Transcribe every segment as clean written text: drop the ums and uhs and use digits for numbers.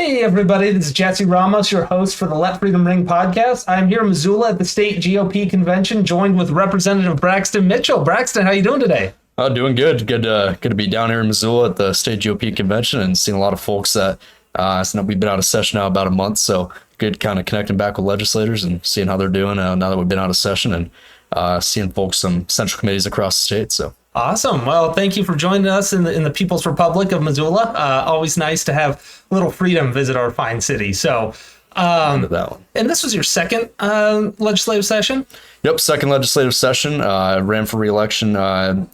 Hey everybody, this is Jesse Ramos, your host for the Let Freedom Ring podcast. I'm here in Missoula at the state GOP convention, joined with Representative Braxton Mitchell. Braxton, how you doing today? Oh, doing good. Good to be down here in Missoula at the state GOP convention and seeing a lot of folks that we've been out of session now about a month. So good kind of connecting back with legislators and seeing how they're doing now that we've been out of session and seeing folks some central committees across the state. So. Awesome. Well, thank you for joining us in the People's Republic of Missoula. Always nice to have a little freedom visit our fine city. So, That one. And this was your second legislative session? Yep, second legislative session. Ran for re-election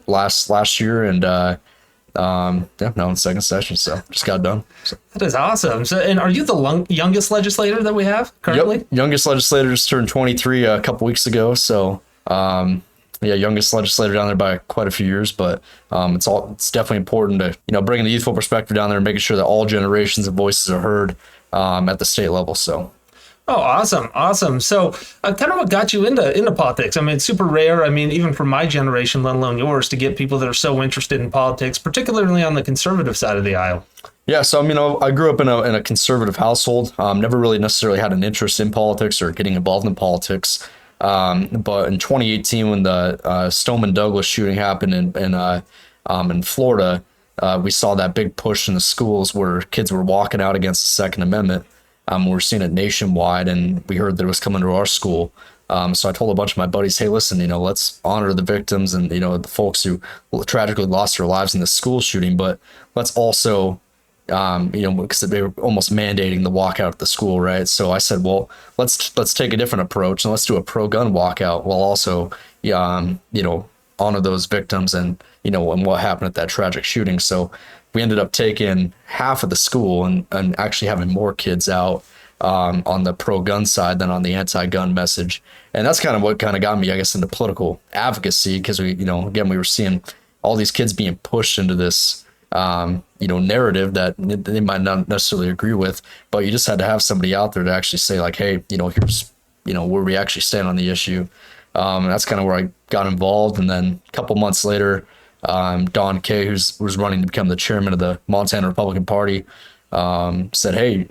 last year, and now in second session, so just got done. So. That is awesome. So, and are you the youngest legislator that we have currently? Yep, youngest legislator just turned 23 a couple weeks ago, so youngest legislator down there by quite a few years, but it's definitely important to bringing the youthful perspective down there and making sure that all generations of voices are heard at the state level. So. Oh, awesome. So kind of what got you into politics? I mean, it's super rare. I mean, even for my generation, let alone yours, to get people that are so interested in politics, particularly on the conservative side of the aisle. Yeah, so I grew up in a conservative household. Never really necessarily had an interest in politics or getting involved in politics. But in 2018, when the Stoneman Douglas shooting happened in Florida, we saw that big push in the schools where kids were walking out against the Second Amendment. We're seeing it nationwide, and we heard that it was coming to our school. So I told a bunch of my buddies, hey, listen, let's honor the victims and, the folks who tragically lost their lives in the school shooting, but let's also because they were almost mandating the walkout at the school, right? So I said, well, let's take a different approach and let's do a pro-gun walkout while also, honor those victims and what happened at that tragic shooting. So we ended up taking half of the school and actually having more kids out on the pro-gun side than on the anti-gun message. And that's kind of what kind of got me, I guess, into political advocacy, because we were seeing all these kids being pushed into this narrative that they might not necessarily agree with, but you just had to have somebody out there to actually say like, hey, here's, where we actually stand on the issue. And that's kind of where I got involved. And then a couple months later, Don Kay, who's running to become the chairman of the Montana Republican Party, said, hey,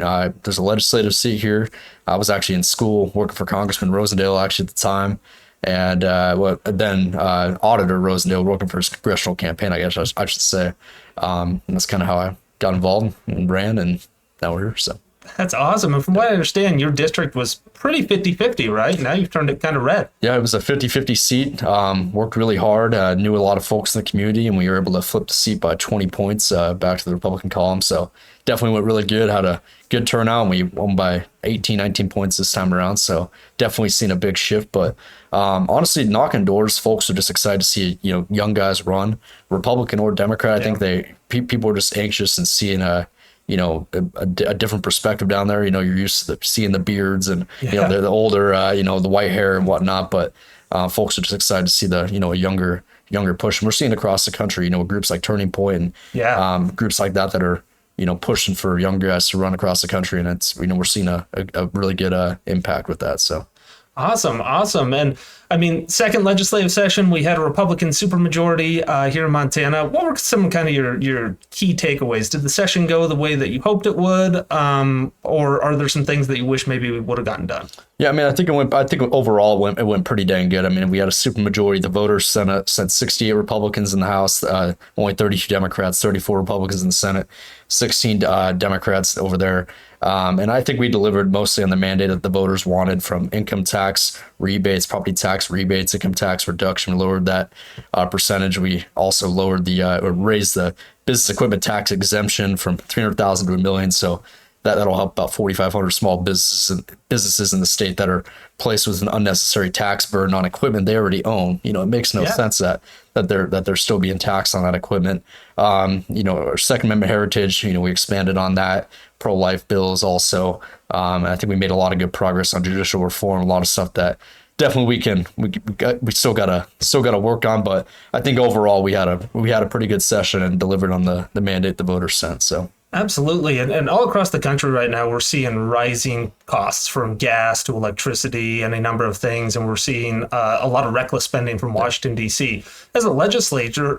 there's a legislative seat here. I was actually in school working for Congressman Rosendale actually at the time. And then Auditor Rosendale working for his congressional campaign, I guess I should say. And that's kind of how I got involved and ran, and now we're here. So that's awesome. And from what I understand, your district was pretty 50-50, right? Now you've turned it kind of red. Yeah, it was a 50-50 seat. Worked really hard. Knew a lot of folks in the community, and we were able to flip the seat by 20 points back to the Republican column. So definitely went really good. Had a good turnout, and we won by 18, 19 points this time around. So definitely seen a big shift. But honestly, knocking doors, folks are just excited to see young guys run, Republican or Democrat. I think people are just anxious and seeing a different perspective down there. You're used to seeing the beards and they're the older, the white hair and whatnot. But folks are just excited to see the a younger push. And we're seeing across the country, groups like Turning Point and groups like that are pushing for younger guys to run across the country, and it's we're seeing a really good impact with that. So. Awesome. And I mean, second legislative session, we had a Republican supermajority here in Montana. What were some kind of your key takeaways? Did the session go the way that you hoped it would? Or are there some things that you wish maybe we would have gotten done? Yeah, I mean, I think overall it went pretty dang good. I mean, we had a supermajority. The voters sent 68 Republicans in the House, only 32 Democrats, 34 Republicans in the Senate, 16 Democrats over there. And I think we delivered mostly on the mandate that the voters wanted, from income tax rebates, property tax rebates, income tax reduction. We lowered that percentage. We also lowered raised the business equipment tax exemption from $300,000 to $1 million. So that'll help about 4,500 small businesses in the state that are placed with an unnecessary tax burden on equipment they already own. It makes no sense that they're still being taxed on that equipment. Our Second Amendment heritage, we expanded on that. Pro-life bills also. And I think we made a lot of good progress on judicial reform, a lot of stuff that definitely we still gotta work on. But I think overall we had a pretty good session and delivered on the mandate the voters sent. So. Absolutely. And all across the country right now, we're seeing rising costs from gas to electricity and a number of things. And we're seeing a lot of reckless spending from Washington, D.C. As a legislator,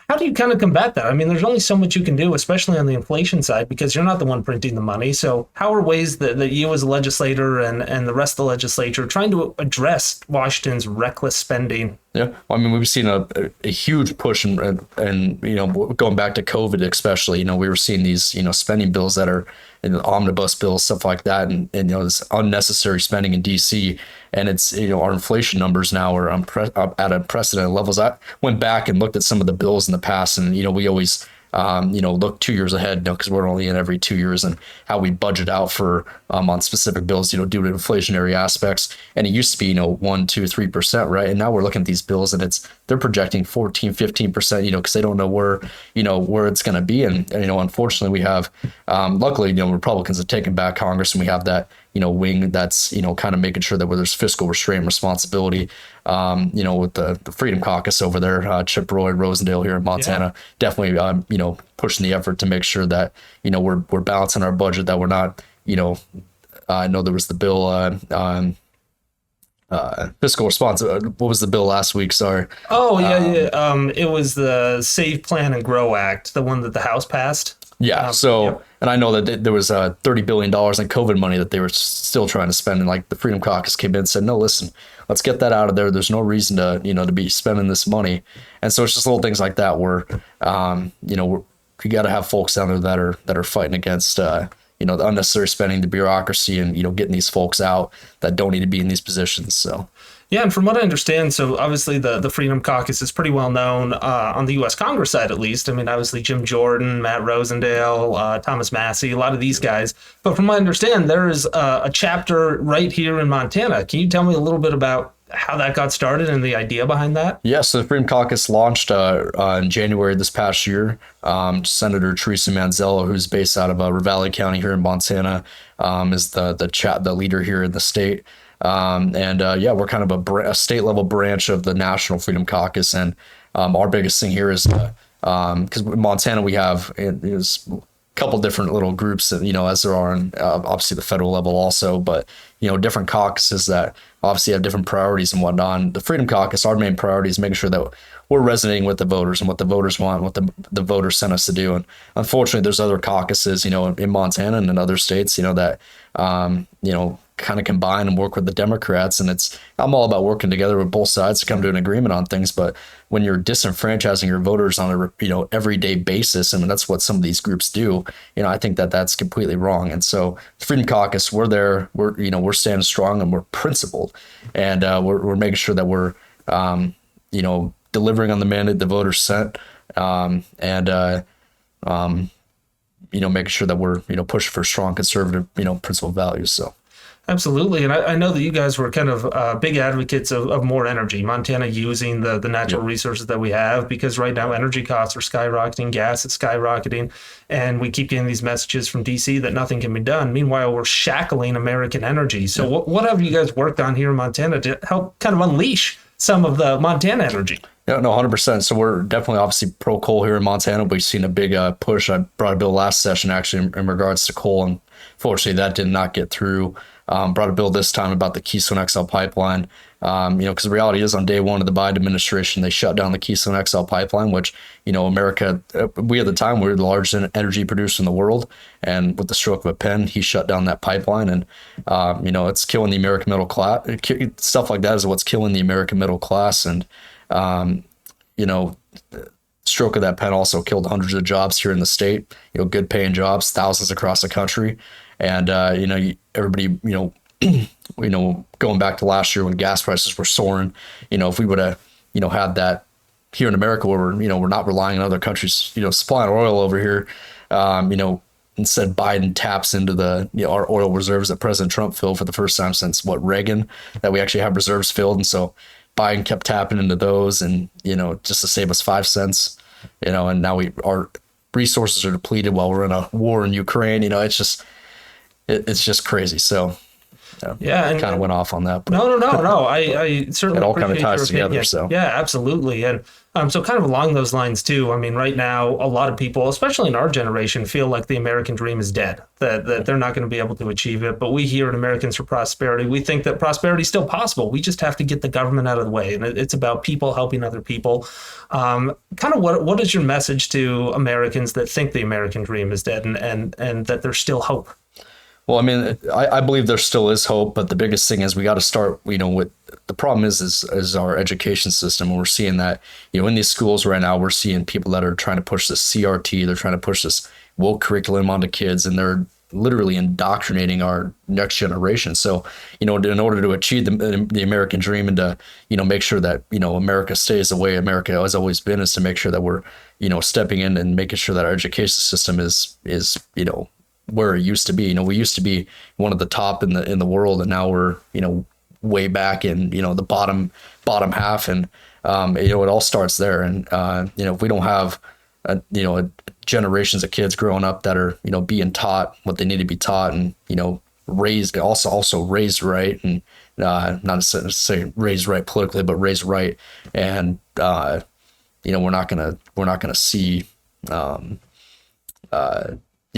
How do you kind of combat that? I mean, there's only so much you can do, especially on the inflation side, because you're not the one printing the money. So how are ways that you as a legislator and the rest of the legislature trying to address Washington's reckless spending? Yeah, I mean, we've seen a huge push, and going back to COVID especially, we were seeing these spending bills that are omnibus bills, stuff like that, and this unnecessary spending in DC, and it's our inflation numbers now are at unprecedented levels. I went back and looked at some of the bills in the past, and we always look 2 years ahead, because we're only in every 2 years, and how we budget out for on specific bills, due to inflationary aspects. And it used to be 1, 2, 3%, right? And now we're looking at these bills, and they're projecting 14, 15%, because they don't know where it's going to be. And unfortunately, we have luckily Republicans have taken back Congress, and we have that wing that's kind of making sure that where there's fiscal restraint and responsibility, with the Freedom Caucus over there, Chip Roy, Rosendale here in Montana, definitely pushing the effort to make sure that we're balancing our budget, that we're not I know there was the bill fiscal response. What was the bill last week? Sorry. Oh yeah. It was the Save, Plan, and Grow Act, the one that the House passed. Yeah. And I know that there was $30 billion in COVID money that they were still trying to spend. And like the Freedom Caucus came in and said, no, listen, let's get that out of there. There's no reason to, to be spending this money. And so it's just little things like that where, we got to have folks down there that are fighting against, the unnecessary spending, the bureaucracy, and, getting these folks out that don't need to be in these positions. So. Yeah, and from what I understand, so obviously the Freedom Caucus is pretty well known on the U.S. Congress side, at least. I mean, obviously Jim Jordan, Matt Rosendale, Thomas Massey, a lot of these guys. But from what I understand, there is a chapter right here in Montana. Can you tell me a little bit about how that got started and the idea behind that? Yeah, so the Freedom Caucus launched in January this past year. Senator Teresa Manzella, who's based out of Ravalli County here in Montana, is the leader here in the state. We're kind of a state level branch of the National Freedom Caucus, and our biggest thing here is because in Montana we have is a couple different little groups that as there are on obviously the federal level also, but different caucuses that obviously have different priorities and whatnot. And the Freedom Caucus, our main priority is making sure that we're resonating with the voters and what the voters want, what the voters sent us to do. And unfortunately, there's other caucuses, in Montana and in other states, that kind of combine and work with the Democrats. And I'm all about working together with both sides to come to an agreement on things. But when you're disenfranchising your voters on a everyday basis, and that's what some of these groups do, I think that that's completely wrong. And so the Freedom Caucus, we're there, we're standing strong, and we're principled, and we're making sure that we're delivering on the mandate the voters sent, making sure that we're pushing for strong conservative principled values. So. Absolutely. And I know that you guys were kind of big advocates of more energy, Montana using the natural resources that we have, because right now energy costs are skyrocketing, gas is skyrocketing, and we keep getting these messages from DC that nothing can be done. Meanwhile, we're shackling American energy. So what have you guys worked on here in Montana to help kind of unleash some of the Montana energy? Yeah, no, 100%. So we're definitely obviously pro coal here in Montana. We've seen a big push. I brought a bill last session actually in regards to coal, and fortunately that did not get through. Brought a bill this time about the Keystone XL pipeline, because the reality is on day one of the Biden administration, they shut down the Keystone XL pipeline, which, America, we at the time, we were the largest energy producer in the world. And with the stroke of a pen, he shut down that pipeline. And, it's killing the American middle class. Stuff like that is what's killing the American middle class. And, stroke of that pen also killed hundreds of jobs here in the state, good paying jobs, thousands across the country. And, everybody, going back to last year when gas prices were soaring, if we would have, had that here in America where we're not relying on other countries, supplying oil over here, instead Biden taps into our oil reserves that President Trump filled for the first time since Reagan, that we actually have reserves filled. And so Biden kept tapping into those and, just to save us 5 cents, and now our resources are depleted while we're in a war in Ukraine. It's just crazy. So Yeah, and kind of went off on that. But no. I certainly it all kind of appreciate your ties together. opinion. So Yeah, absolutely. And so kind of along those lines too. I mean, right now, a lot of people, especially in our generation, feel like the American dream is dead. That they're not going to be able to achieve it. But we here at Americans for Prosperity, we think that prosperity is still possible. We just have to get the government out of the way, and it's about people helping other people. Kind of what is your message to Americans that think the American dream is dead and that there's still hope? Well, I mean, I believe there still is hope, but the biggest thing is we got to start, with the problem is our education system. And we're seeing that, in these schools right now, we're seeing people that are trying to push this CRT, they're trying to push this woke curriculum onto kids, and they're literally indoctrinating our next generation. So, in order to achieve the American dream and to, make sure that, America stays the way America has always been, is to make sure that we're, stepping in and making sure that our education system is, where it used to be. We used to be one of the top in the world, and now we're, way back in, the bottom half. And, it all starts there. And, if we don't have, generations of kids growing up that are, being taught what they need to be taught, and, raised, also raised right, and, not to say raised right politically, but raised right. And, we're not gonna see,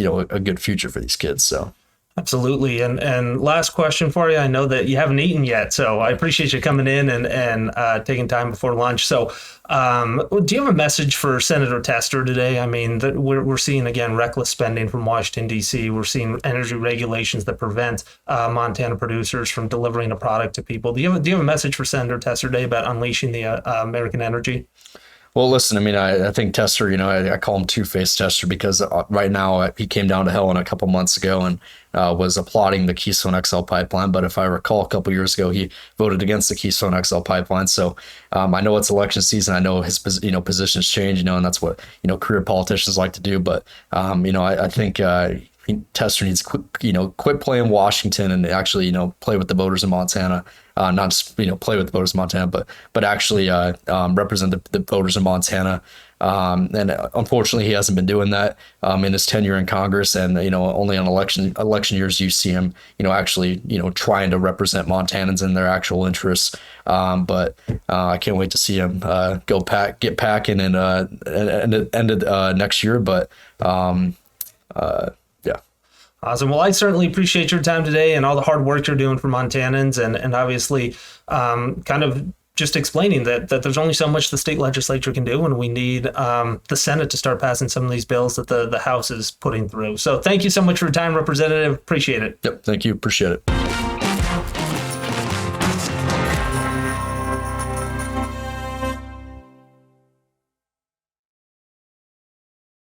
a good future for these kids. So absolutely. And last question for you. I know that you haven't eaten yet, so I appreciate you coming in and taking time before lunch. So do you have a message for Senator Tester today? I mean, that we're seeing, again, reckless spending from Washington, D.C. We're seeing energy regulations that prevent Montana producers from delivering a product to people. Do you have a message for Senator Tester today about unleashing the American energy? Well, listen, I mean, I think Tester, I call him Two-Faced Tester, because right now he came down to hell a couple months ago and was applauding the Keystone XL pipeline. But if I recall, a couple years ago, he voted against the Keystone XL pipeline. So I know it's election season. I know his positions change, and that's what, career politicians like to do. But, I think Tester needs to quit playing Washington and actually, play with the voters in Montana. Not just, play with the voters in Montana, but actually represent the voters in Montana. And unfortunately, he hasn't been doing that in his tenure in Congress. And, only on election years, you see him, actually, trying to represent Montanans in their actual interests. But I can't wait to see him get packing and end it next year. But yeah. Awesome. Well, I certainly appreciate your time today and all the hard work you're doing for Montanans, and obviously kind of just explaining that there's only so much the state legislature can do, and we need the Senate to start passing some of these bills that the House is putting through. So thank you so much for your time, Representative. Appreciate it. Yep. Thank you. Appreciate it.